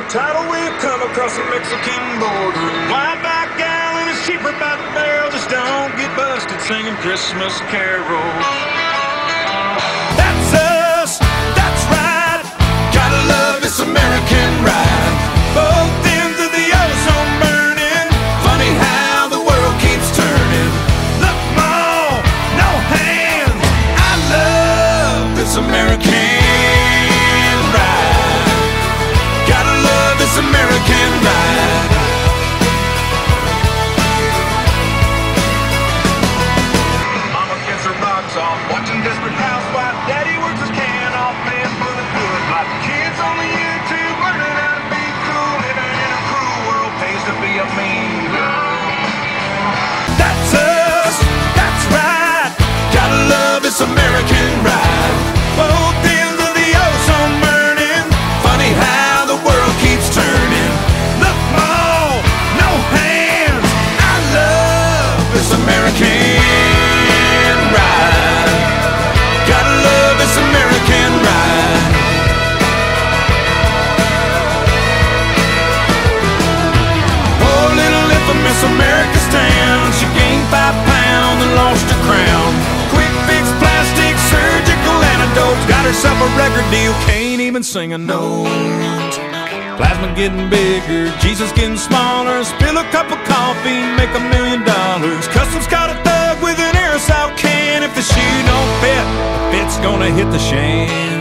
tidal wave come across the Mexican border. Wine by gallon is cheaper by the barrel. Just don't get busted singing Christmas carols. That's us, that's right. Gotta love this American ride. Both ends of the ozone burning. Funny how the world keeps turning. Look, Mom, no hands. I love this American ride. Gotta love this American ride. Mama gets her box off, watching Desperate Housewives. Daddy works his can off, paying for the food. My kids on the YouTube learning how to be cool. Living in a cruel world pays to be a mean girl. That's us, that's right. Gotta love this American ride. Both ends of the ozone burning. Funny how the world keeps turning. Look, Mom, no hands. I love this American ride. Gotta love this American ride. Poor little infamous America's town. She gained 5 pounds and lost her crown. Quick fix, plastic, surgical antidotes. Got herself a record deal, can't even sing a note. Plasma getting bigger, Jesus getting smaller. Spill a cup of coffee, make $1 million. Customs caught a thug with an aerosol can. If the shoe don't fit, the fit's gonna hit the shan.